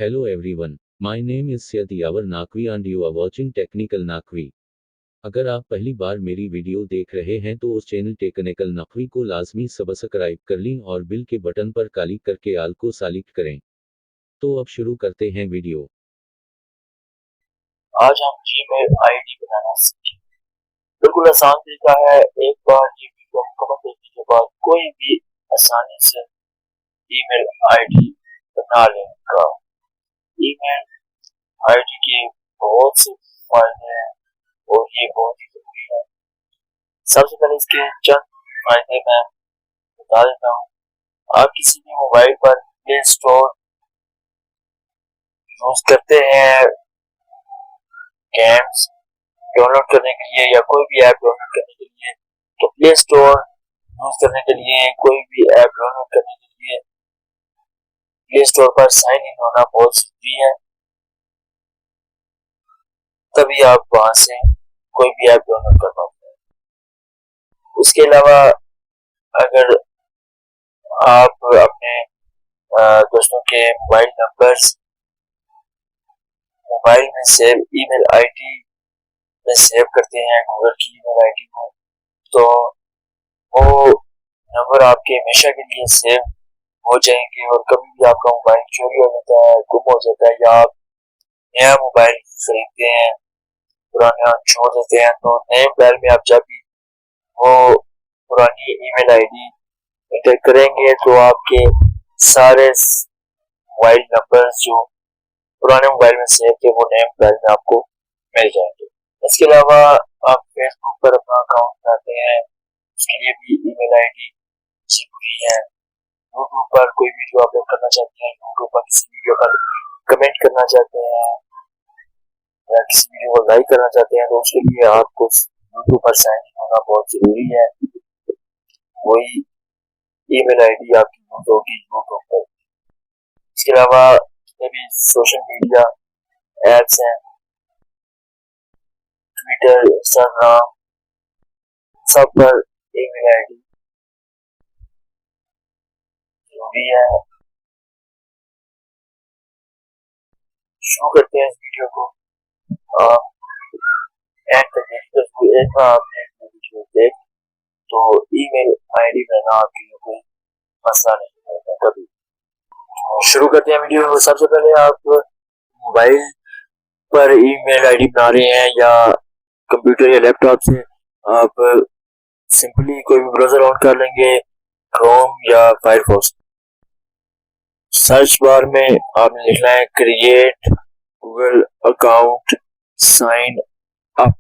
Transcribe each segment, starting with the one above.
Hello everyone, my name is Satyawar Naqvi and you are watching Technical Naqvi। अगर आप पहली बार मेरी video देख रहे हैं तो उस चैनल टेक्निकल नकवी को लाजमी सब्सक्राइब कर लें और बिल के बटन पर क्लिक करके आल को सेलेक्ट करें। तो अब शुरू करते हैं वीडियो। आज हम जीमेल आईडी बनाना सीखेंगे। बिल्कुल आसान तरीका है। एक बार ये वीडियो मुकम्मल देखने के बाद कोई भी आसानी से ईमेल आईडी बना लेगा। ईमेल आईडी के बहुत से फायदे हैं और ये बहुत ही जरूरी है। सबसे पहले इसके चंद फायदे मैं बता देता हूँ। आप किसी भी मोबाइल पर प्ले स्टोर यूज करते हैं गेम्स डाउनलोड करने के लिए या कोई भी ऐप डाउनलोड करने के लिए, तो प्ले स्टोर यूज करने के लिए कोई भी ऐप डाउनलोड करने के लिए प्ले स्टोर पर साइन इन होना बहुत जरूरी है, तभी आप वहां से कोई भी ऐप डाउनलोड कर पाते हैं। उसके अलावा अगर आप अपने दोस्तों के मोबाइल में सेव ईमेल आईडी में सेव करते हैं गूगल की ईमेल आईडी में, तो वो नंबर आपके हमेशा के लिए सेव हो जाएंगे और कभी भी आपका मोबाइल चोरी हो जाता है, गुम हो जाता है या आप नया मोबाइल खरीदते हैं, पुराना छोड़ देते हैं, तो नए मोबाइल में आप जब भी वो पुरानी ईमेल आईडी एंटर करेंगे तो आपके सारे मोबाइल नंबर जो पुराने मोबाइल में सेव थे वो नए मोबाइल में आपको मिल जाएंगे। इसके अलावा आप फेसबुक पर अपना अकाउंट बनाते हैं, उसके लिए भी ईमेल आईडी जरूरी है। यूट्यूब पर कोई वीडियो अपलोड करना चाहते हैं, यूट्यूब पर किसी वीडियो पर कमेंट करना चाहते हैं या किसी वीडियो को लाइक करना चाहते हैं, तो उसके लिए आपको यूट्यूब पर साइन इन होना बहुत जरूरी है। वही ईमेल आईडी आपकी यूज होगी यूट्यूब पर। इसके अलावा भी सोशल मीडिया एप्स हैं, ट्विटर, इंस्टाग्राम, सब पर ईमेल आईडी जरूरी है। शुरू करते हैं इस वीडियो को। एंड तक एक बार आपने वीडियो देख तो ईमेल आईडी बनाना आपके लिए कोई मसला नहीं है कभी। शुरू करते हैं वीडियो। सबसे पहले आप मोबाइल पर ईमेल आईडी बना रहे हैं या कंप्यूटर या लैपटॉप से, आप सिंपली कोई भी ब्राउज़र ऑन कर लेंगे, क्रोम या फायरफॉक्स। सर्च बार में आपने लिखना है create Google account sign up.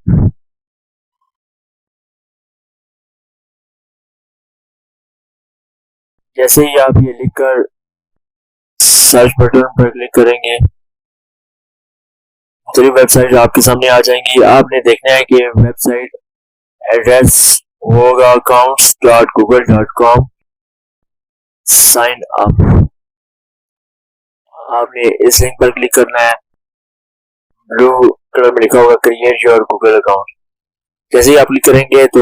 जैसे ही आप ये लिखकर सर्च बटन पर क्लिक करेंगे तो वेबसाइट आपके सामने आ जाएंगी। आपने देखना है कि वेबसाइट एड्रेस होगा accounts.google.com साइन अप। आपने इस लिंक पर क्लिक करना है, ब्लू कलर में लिखा होगा क्रिएट योर गूगल अकाउंट। जैसे ही आप क्लिक करेंगे तो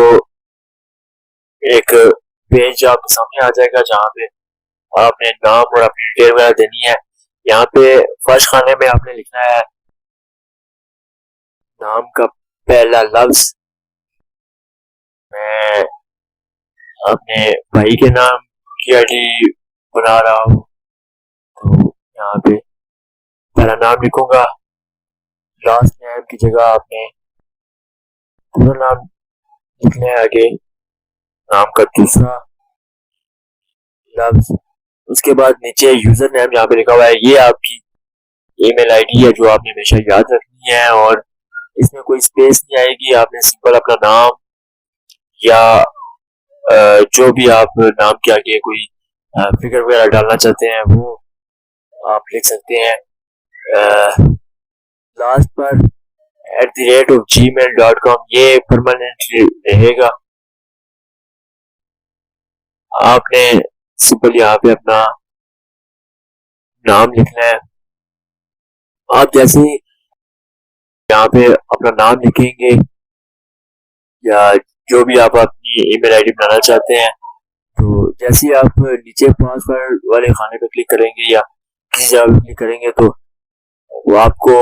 एक पेज आपके सामने आ जाएगा जहाँ पे आपने नाम और अपनी डिटेल वगैरह देनी है। यहाँ पे फर्स्ट खाने में आपने लिखना है नाम का पहला लफ्ज। मैं अपने भाई के नाम की आईडी बना रहा हूँ, तो यहाँ पे पहला नाम लिखूंगा। लास्ट नेम की जगह आपने पूरा नाम लिखना है, आगे नाम का दूसरा लफ्ज। उसके बाद नीचे यूजर नेम यहाँ पे लिखा हुआ है, ये आपकी ईमेल आईडी है जो आपने हमेशा याद रखनी है और इसमें कोई स्पेस नहीं आएगी। आपने सिंपल अपना नाम या जो भी आप नाम के आगे कोई फिगर वगैरह डालना चाहते हैं वो आप लिख सकते हैं। लास्ट पर @gmail.com ये परमानेंटली रहेगा। आपने सिंपल यहाँ पे अपना नाम लिखना है। आप जैसे यहाँ पे अपना नाम लिखेंगे या जो भी आप अपनी ईमेल आईडी बनाना चाहते हैं, तो जैसे ही आप नीचे पासवर्ड वाले खाने पे क्लिक करेंगे या किसी जगह क्लिक करेंगे तो वो आपको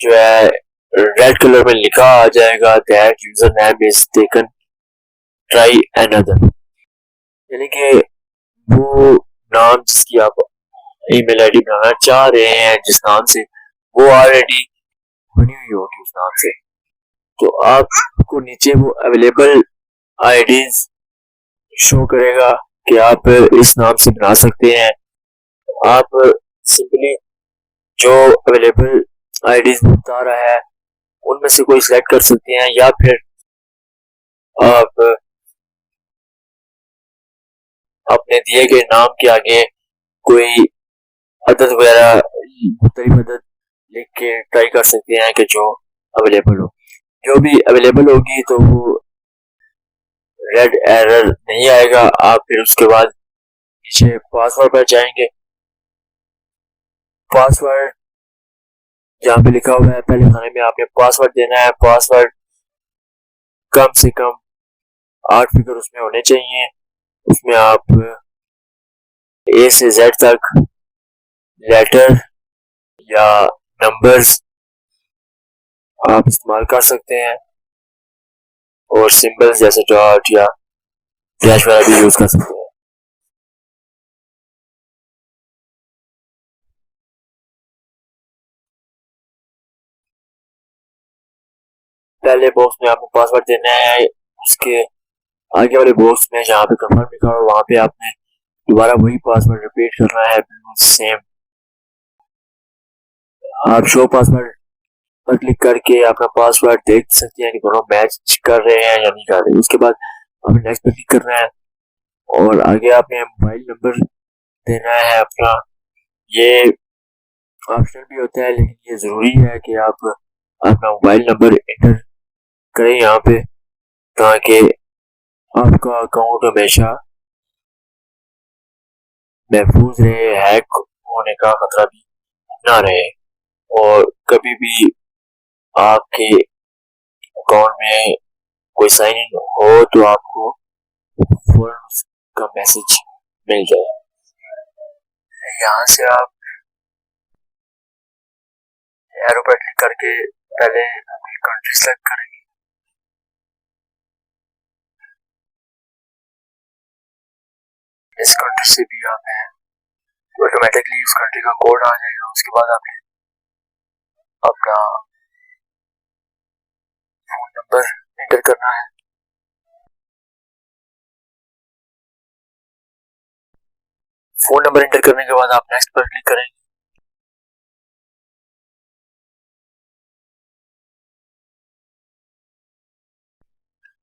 जो है रेड कलर में लिखा आ जाएगा that user name is taken try another, यानी कि वो नाम जिसकी आप ईमेल आईडी बनाना चाह रहे हैं जिस नाम से, वो ऑलरेडी बनी हुई होगी उस नाम से। तो आपको नीचे वो अवेलेबल आईडीज शो करेगा कि आप इस नाम से बना सकते हैं। आप सिंपली जो अवेलेबल आईडीज बता रहा है उनमें से कोई सिलेक्ट कर सकते हैं, या फिर आप अपने दिए गए नाम के आगे कोई अदद वगैरह मुख्तलिफ अदद लिख के ट्राई कर सकते हैं कि जो अवेलेबल हो। जो भी अवेलेबल होगी तो वो रेड एरर नहीं आएगा। आप फिर उसके बाद नीचे पासवर्ड पर जाएंगे। पासवर्ड जहाँ पे लिखा हुआ है पहले खाने में आपने पासवर्ड देना है। पासवर्ड कम से कम 8 फिगर उसमें होने चाहिए। उसमें आप ए से जेड तक लेटर या नंबर्स आप इस्तेमाल कर सकते हैं, और सिंबल्स जैसे डॉट या डैश वगैरह भी यूज कर सकते हैं। पहले बॉक्स में आपको पासवर्ड देना है, उसके आगे वाले बॉक्स में जहाँ पे कंफर्म लिखा हो वहाँ पे आपने दोबारा वही पासवर्ड रिपीट करना है, बिल्कुल सेम। आप शो पासवर्ड पर क्लिक करके अपना पासवर्ड देख सकते हैं कि दोनों मैच कर रहे हैं या नहीं कर रहे। उसके बाद आपने नेक्स्ट पर क्लिक करना है, और आगे आपने मोबाइल नंबर देना है अपना। ये ऑप्शनल भी होता है लेकिन ये जरूरी है कि आप अपना मोबाइल नंबर एंटर करें यहाँ पे, ताकि आपका अकाउंट हमेशा महफूज रहे, हैक होने का खतरा भी ना रहे, और कभी भी आपके अकाउंट में कोई साइन इन हो तो आपको फौरन उसका मैसेज मिल जाए। यहाँ से आप एरो पर क्लिक करके पहले अपनी कंट्री सेलेक्ट करेंगे। इस कंट्री से भी आप हैं ऑटोमेटिकली उस कंट्री का कोड आ जाएगा। उसके बाद आपने अपना फोन नंबर एंटर करना है। फोन नंबर एंटर करने के बाद आप नेक्स्ट पर क्लिक करेंगे।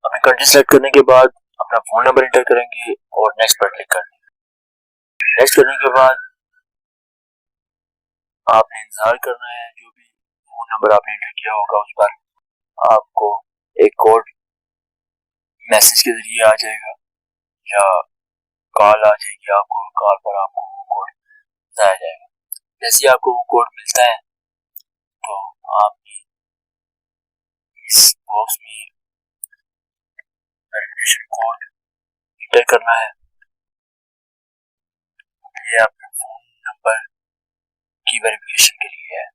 अपनी कंट्री सेलेक्ट करने के बाद अपना फोन नंबर एंटर करेंगे और नेक्स्ट पर क्लिक करेंगे। नेक्स्ट करने के बाद आपने इंतजार करना है, जो भी फोन नंबर आपने एंटर किया होगा उस पर आपको एक कोड मैसेज के जरिए आ जाएगा या कॉल आ जाएगी। आपको कॉल पर आपको वो कोड बताया जाएगा। जैसे ही आपको वो कोड मिलता है तो आप इस बॉक्स में वेरिफिकेशन कोड एंटर करना है। ये आपके फोन नंबर की वेरिफिकेशन के लिए है।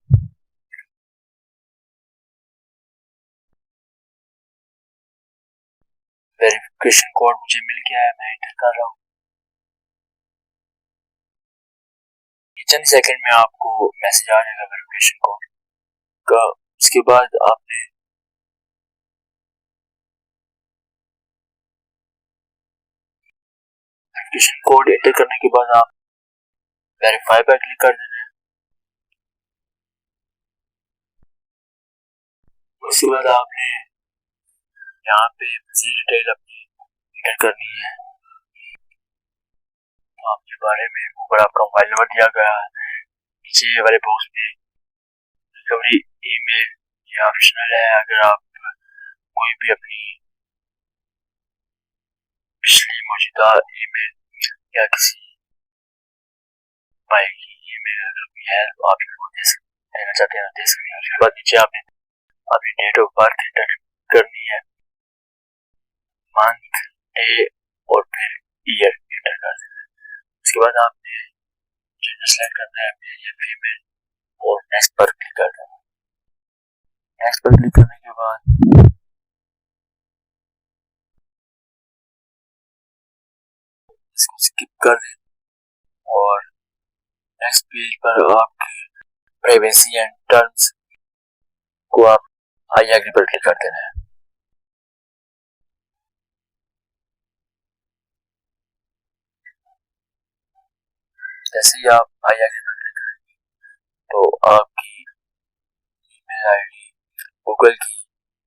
वेरिफिकेशन कोड मुझे मिल गया है, मैं एंटर कर रहा हूँ। चंद सेकंड में आपको मैसेज आ जाएगा वेरिफिकेशन कोड का। उसके बाद आपने वेरिफिकेशन कोड एंटर करने के बाद आप वेरीफाई पर क्लिक कर देना है। उसके बाद आपने यहाँ पे मज़ीद डिटेल अपनी एंटर करनी है। तो आपके बारे में ऊपर आपका मोबाइल नंबर दिया गया है, नीचे वाले बॉक्स में रिकवरी ईमेल ये ऑप्शनल है। अगर आप कोई भी अपनी पिछली मौजूदा ईमेल या किसी भाई की ईमेल अगर कोई है तो आप इनको देना चाहते हैं दे सकते हैं। उसके बाद नीचे आपने अपनी डेट ऑफ बर्थ एंटर करनी है, मंथ, डे और फिर ईयर एंटर कर देना है। उसके बाद आपने सेलेक्ट करना है मेल या फीमेल और नेक्स्ट पर क्लिक कर देना है। नेक्स्ट पर क्लिक करने के बाद इसको स्किप कर दें और नेक्स्ट पेज पर आपकी प्राइवेसी एंड टर्म्स को आप आई एग्री पर क्लिक कर देना है। जैसे ही आप आई एग्री पर क्लिक करेंगे तो आपकी ईमेल आईडी गूगल की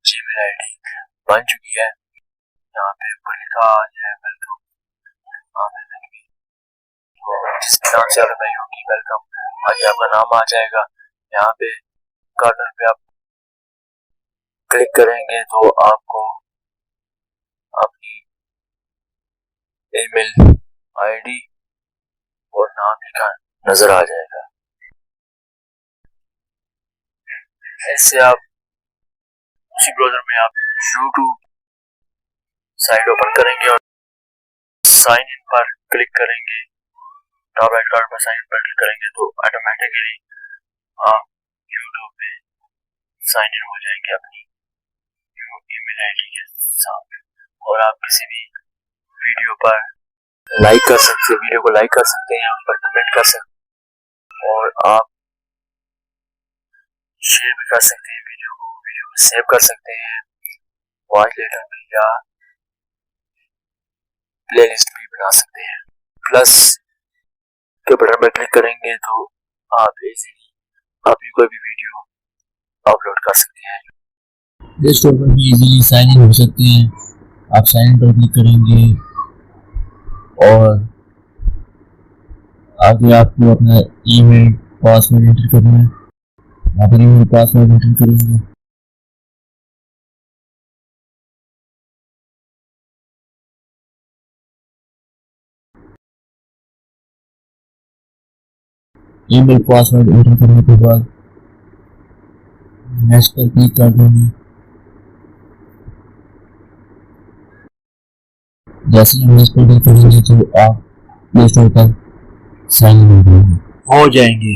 जीमेल आईडी बन चुकी है। यहाँ पे ऊपर लिखा है वेलकम, तो जिस भी नाम से आप बनाई होगी वेलकम आगे आपका नाम आ जाएगा। यहाँ पे कॉर्नर पे आप क्लिक करेंगे तो आपको अपनी ईमेल आईडी और नाम लिखा नजर आ जाएगा। ऐसे आप उसी ब्राउज़र में आप यूट्यूब साइट ओपन करेंगे और साइन इन पर क्लिक करेंगे। टॉप राइट कार्ड पर साइन इन पर क्लिक करेंगे तो ऑटोमेटिकली आप यूट्यूब पे साइन इन हो जाएंगे अपनी ईमेल आईडी के साथ। और आप किसी भी वीडियो पर लाइक कर सकते हैं, वीडियो को लाइक कर सकते हैं, उस पर कमेंट कर सकते हैं और आप शेयर भी कर सकते हैं वीडियो को सेव कर सकते हैं, वॉइस लेटर में या प्लेलिस्ट भी बना सकते हैं। प्लस के बटन पर क्लिक करेंगे तो आप इजीली अपनी कोई भी वीडियो अपलोड कर सकते हैं। प्ले स्टोर पर भी इजीली साइन इन हो सकते हैं। आप साइन इन पर क्लिक करेंगे और आगे आपको अपना ईमेल पासवर्ड एंटर करना है। आप ईमेल पासवर्ड एंटर करेंगे। ईमेल पासवर्ड एंटर करने के बाद नेक्स्ट पर क्लिक कर देंगे। जैसे ही नेक्स्ट पर क्लिक करेंगे तो आप प्ले स्टोर पर साइन इन हो जाएंगे।